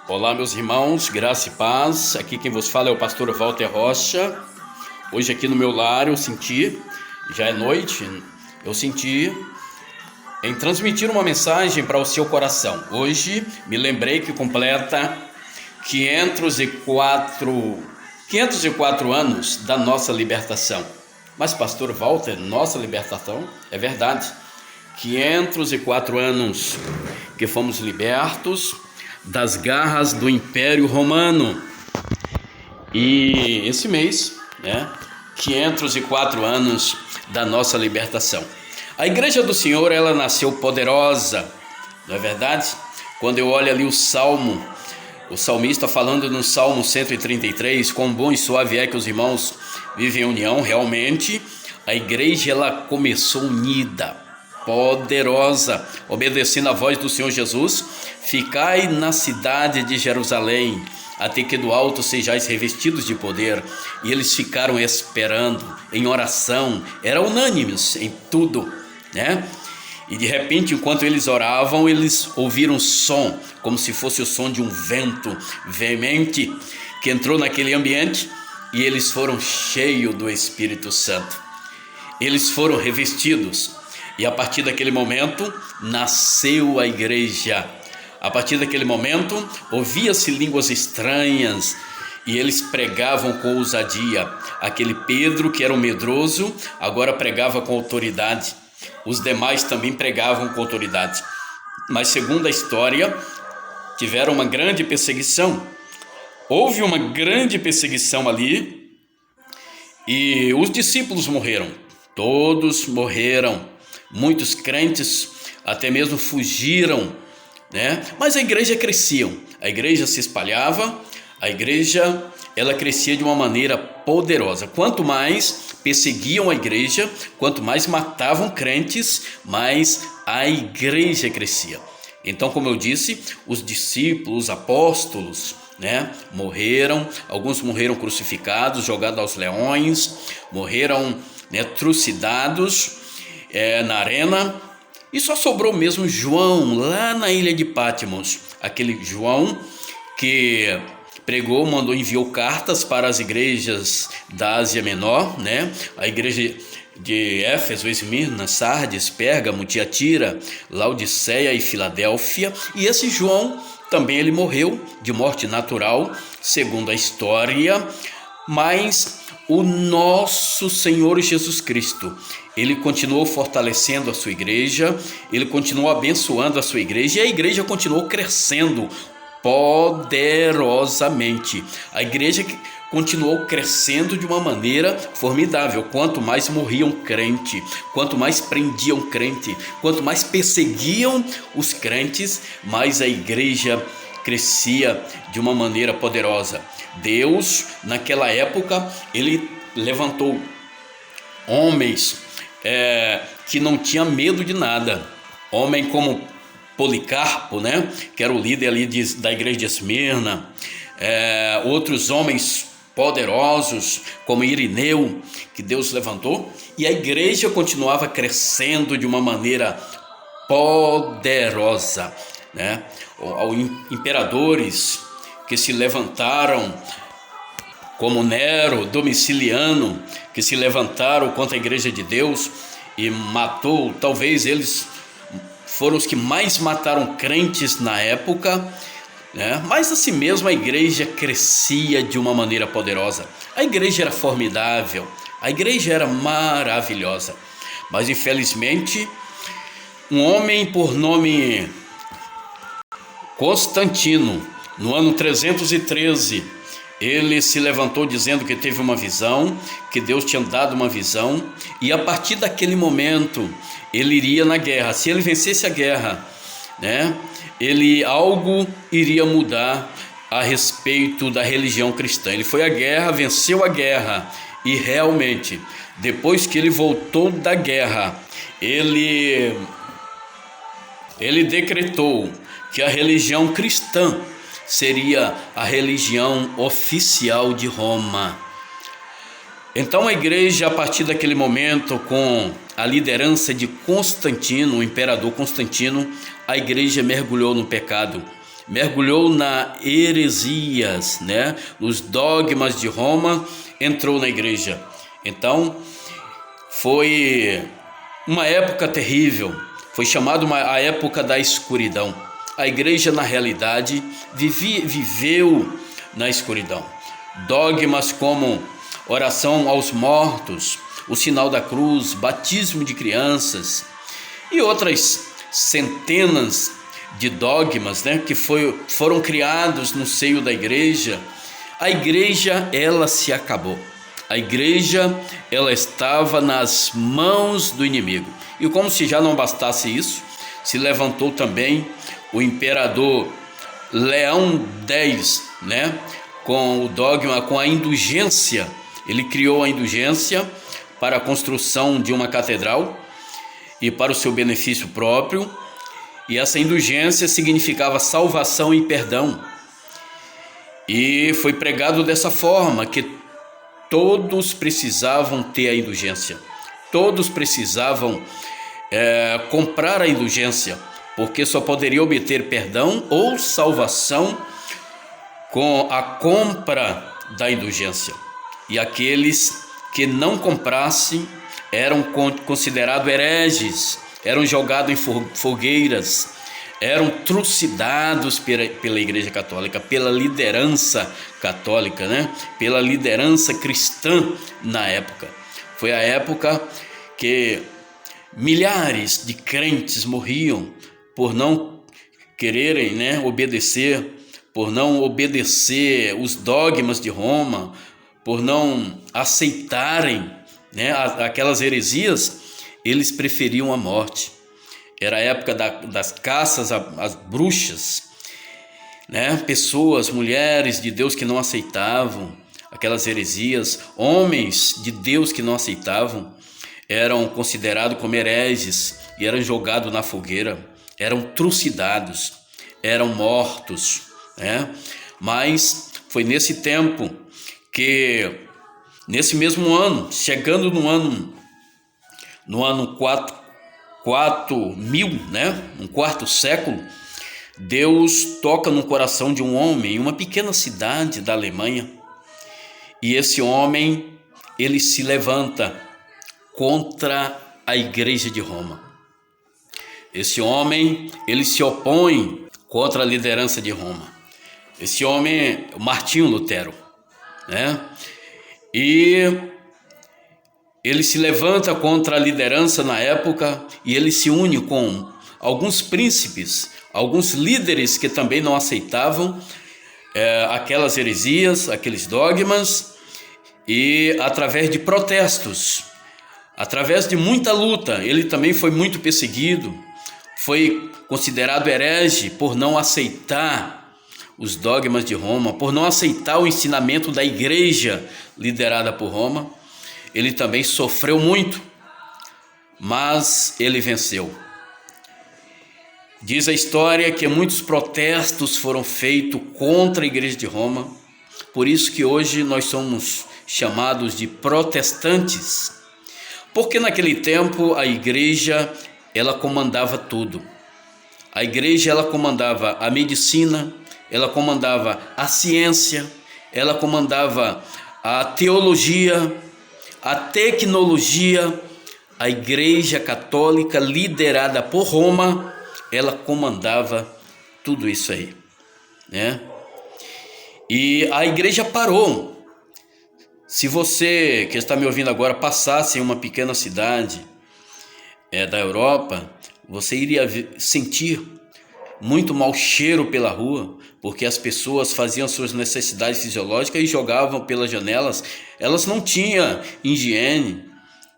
Olá, meus irmãos, graça e paz. Aqui quem vos fala é o pastor Walter Rocha. Hoje aqui no meu lar eu senti, já é noite, eu senti em transmitir uma mensagem para o seu coração. Hoje me lembrei que completa 504 anos da nossa libertação. Mas pastor Walter, nossa libertação? É verdade. 504 anos que fomos libertos das garras do Império Romano. E esse mês, 504 anos da nossa libertação. A Igreja do Senhor, ela nasceu poderosa, não é verdade? Quando eu olho ali o salmista falando no Salmo 133, quão bom e suave é que os irmãos vivem em união. Realmente, a igreja ela começou unida, poderosa, obedecendo a voz do Senhor Jesus: ficai na cidade de Jerusalém, até que do alto sejais revestidos de poder. E eles ficaram esperando, em oração, eram unânimes em tudo, né? E de repente, enquanto eles oravam, eles ouviram um som, como se fosse o som de um vento veemente, que entrou naquele ambiente, e eles foram cheios do Espírito Santo. Eles foram revestidos. E a partir daquele momento, nasceu a igreja. A partir daquele momento, ouvia-se línguas estranhas e eles pregavam com ousadia. Aquele Pedro, que era um medroso, agora pregava com autoridade. Os demais também pregavam com autoridade. Mas, segundo a história, tiveram uma grande perseguição. Houve uma grande perseguição ali e os discípulos morreram. Todos morreram. Muitos crentes até mesmo fugiram, né? Mas a igreja crescia, a igreja se espalhava, a igreja ela crescia de uma maneira poderosa. Quanto mais perseguiam a igreja, quanto mais matavam crentes, mais a igreja crescia. Então, como eu disse, os discípulos, os apóstolos, morreram. Alguns morreram crucificados, jogados aos leões, morreram, trucidados na arena, e só sobrou mesmo João lá na ilha de Patmos, aquele João que pregou, enviou cartas para as igrejas da Ásia Menor, a igreja de Éfeso, Esmirna, Sardes, Pérgamo, Tiatira, Laodiceia e Filadélfia. E esse João também ele morreu de morte natural, segundo a história, mas o nosso Senhor Jesus Cristo, ele continuou fortalecendo a sua igreja, ele continuou abençoando a sua igreja, e a igreja continuou crescendo poderosamente. A igreja continuou crescendo de uma maneira formidável. Quanto mais morriam crente, quanto mais prendiam crente, quanto mais perseguiam os crentes, mais a igreja crescia de uma maneira poderosa. Deus, naquela época, ele levantou homens que não tinham medo de nada. Homem como Policarpo, que era o líder ali da igreja de Esmirna. Outros homens poderosos como Irineu, que Deus levantou. E a igreja continuava crescendo de uma maneira poderosa, Imperadores que se levantaram, como Nero, Domiciliano, que se levantaram contra a igreja de Deus e matou. Talvez eles foram os que mais mataram crentes na época, Mas assim mesmo a igreja crescia de uma maneira poderosa. A igreja era formidável, a igreja era maravilhosa. Mas infelizmente, um homem por nome Constantino, no ano 313, ele se levantou dizendo que teve uma visão, que Deus tinha dado uma visão, e a partir daquele momento ele iria na guerra. Se ele vencesse a guerra, algo iria mudar a respeito da religião cristã. Ele foi à guerra, venceu a guerra, e realmente, depois que ele voltou da guerra, ele decretou que a religião cristã seria a religião oficial de Roma. Então a igreja, a partir daquele momento, com a liderança de Constantino, o imperador Constantino, a igreja mergulhou no pecado. mergulhou na heresias, né? Nos dogmas de Roma, entrou na igreja. Então, foi uma época terrível, foi chamada a época da escuridão. A igreja, na realidade, viveu na escuridão. Dogmas como oração aos mortos, o sinal da cruz, batismo de crianças e outras centenas de dogmas, né, que foram criados no seio da igreja. A igreja, ela se acabou. A igreja, ela estava nas mãos do inimigo. E como se já não bastasse isso, se levantou também o imperador Leão X, né, com o dogma, com a indulgência. Ele criou a indulgência para a construção de uma catedral e para o seu benefício próprio. E essa indulgência significava salvação e perdão. E foi pregado dessa forma, que todos precisavam ter a indulgência. Todos precisavam comprar a indulgência, porque só poderia obter perdão ou salvação com a compra da indulgência. E aqueles que não comprassem eram considerados hereges, eram jogados em fogueiras, eram trucidados pela Igreja Católica, pela liderança católica, né? Pela liderança cristã na época. Foi a época que milhares de crentes morriam por não quererem, né, obedecer, por não obedecer os dogmas de Roma, por não aceitarem, né, aquelas heresias. Eles preferiam a morte. Era a época das caças às bruxas, né? Pessoas, mulheres de Deus que não aceitavam aquelas heresias, homens de Deus que não aceitavam, eram considerados como hereges e eram jogados na fogueira, eram trucidados, eram mortos, né? Mas foi nesse tempo que, nesse mesmo ano, chegando no ano 4000, né? Um quarto século, Deus toca no coração de um homem em uma pequena cidade da Alemanha. E esse homem, ele se levanta contra a Igreja de Roma. Esse homem, ele se opõe contra a liderança de Roma. Esse homem é Martinho Lutero, né? E ele se levanta contra a liderança na época e ele se une com alguns príncipes, alguns líderes que também não aceitavam aquelas heresias, aqueles dogmas, e através de protestos, através de muita luta, ele também foi muito perseguido, foi considerado herege por não aceitar os dogmas de Roma, por não aceitar o ensinamento da igreja liderada por Roma. Ele também sofreu muito, mas ele venceu. Diz a história que muitos protestos foram feitos contra a Igreja de Roma, por isso que hoje nós somos chamados de protestantes, porque naquele tempo a igreja, ela comandava tudo. A igreja, ela comandava a medicina, ela comandava a ciência, ela comandava a teologia, a tecnologia. A Igreja Católica, liderada por Roma, ela comandava tudo isso aí, né? E a igreja parou. Se você que está me ouvindo agora passasse em uma pequena cidade da Europa, você iria sentir muito mau cheiro pela rua, porque as pessoas faziam suas necessidades fisiológicas e jogavam pelas janelas. Elas não tinham higiene,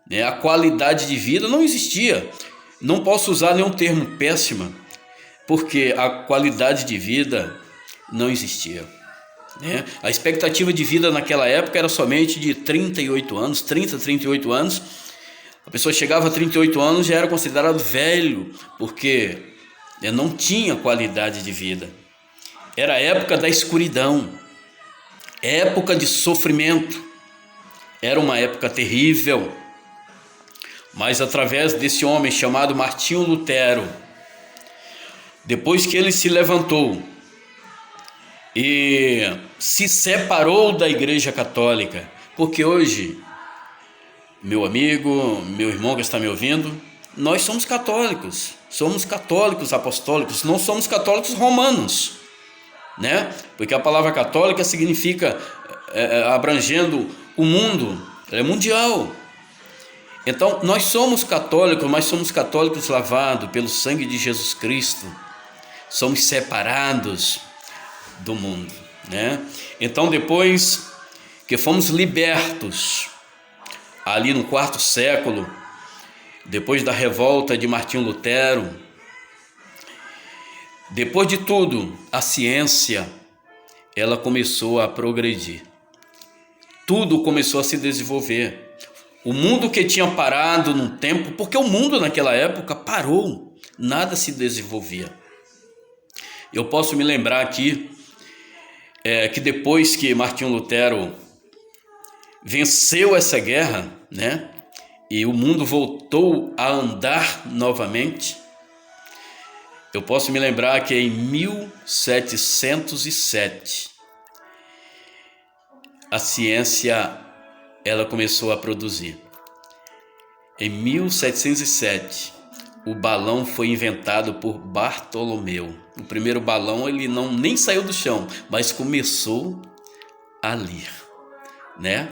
né? A qualidade de vida não existia. Não posso usar nenhum termo péssima, porque a qualidade de vida não existia, né? A expectativa de vida naquela época era somente de 38 anos, 38 anos. A pessoa chegava a 38 anos e já era considerado velho, porque não tinha qualidade de vida. Era a época da escuridão, época de sofrimento. Era uma época terrível. Mas através desse homem chamado Martinho Lutero, depois que ele se levantou e se separou da Igreja Católica, porque hoje, meu amigo, meu irmão que está me ouvindo, nós somos católicos apostólicos, não somos católicos romanos, né? Porque a palavra católica significa abrangendo o mundo, é mundial. Então, nós somos católicos, mas somos católicos lavados pelo sangue de Jesus Cristo. Somos separados do mundo, né? Então, depois que fomos libertos, ali no quarto século, depois da revolta de Martinho Lutero, depois de tudo, a ciência, ela começou a progredir. Tudo começou a se desenvolver. O mundo que tinha parado num tempo, porque o mundo naquela época parou, nada se desenvolvia. Eu posso me lembrar aqui que depois que Martinho Lutero venceu essa guerra, né, e o mundo voltou a andar novamente, eu posso me lembrar que em 1707 a ciência ela começou a produzir. Em 1707, o balão foi inventado por Bartolomeu. O primeiro balão ele nem saiu do chão, mas começou a ir, né?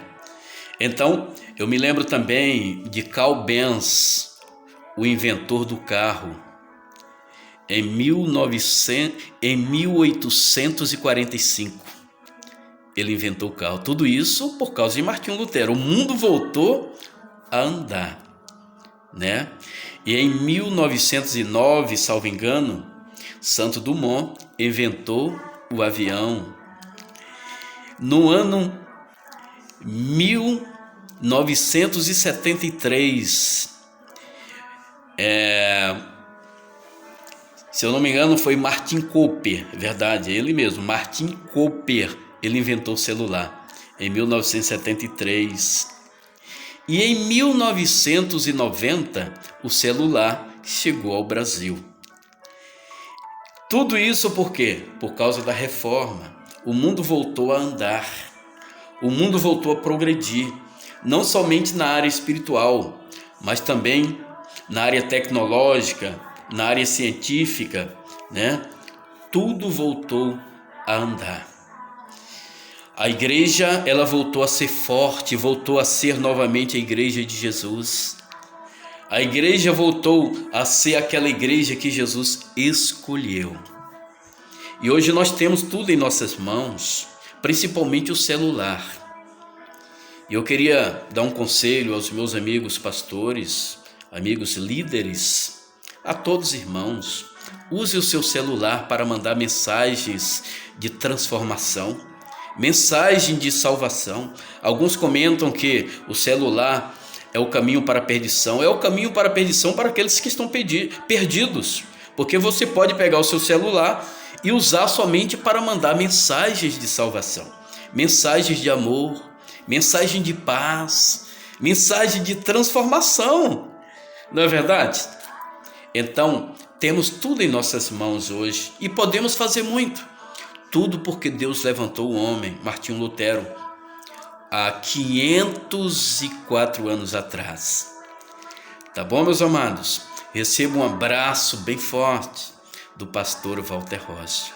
Então, eu me lembro também de Carl Benz, o inventor do carro. Em 1845, ele inventou o carro. Tudo isso por causa de Martinho Lutero. O mundo voltou a andar, né? E em 1909, salvo engano, Santos Dumont inventou o avião. No ano 1973, se eu não me engano, foi Martin Cooper, verdade, ele mesmo, Martin Cooper, ele inventou o celular em 1973. E em 1990, o celular chegou ao Brasil. Tudo isso por quê? Por causa da reforma. O mundo voltou a andar, o mundo voltou a progredir, não somente na área espiritual, mas também na área tecnológica, na área científica, né? Tudo voltou a andar. A igreja, ela voltou a ser forte, voltou a ser novamente a igreja de Jesus. A igreja voltou a ser aquela igreja que Jesus escolheu. E hoje nós temos tudo em nossas mãos, principalmente o celular. E eu queria dar um conselho aos meus amigos pastores, amigos líderes, a todos os irmãos. Use o seu celular para mandar mensagens de transformação, mensagem de salvação. Alguns comentam que o celular é o caminho para a perdição. É o caminho para a perdição para aqueles que estão perdidos, porque você pode pegar o seu celular e usar somente para mandar mensagens de salvação, mensagens de amor, mensagem de paz, mensagem de transformação. Não é verdade? Então, temos tudo em nossas mãos hoje e podemos fazer muito. Tudo porque Deus levantou o homem, Martinho Lutero, há 504 anos atrás. Tá bom, meus amados? Receba um abraço bem forte do pastor Walter Rocha.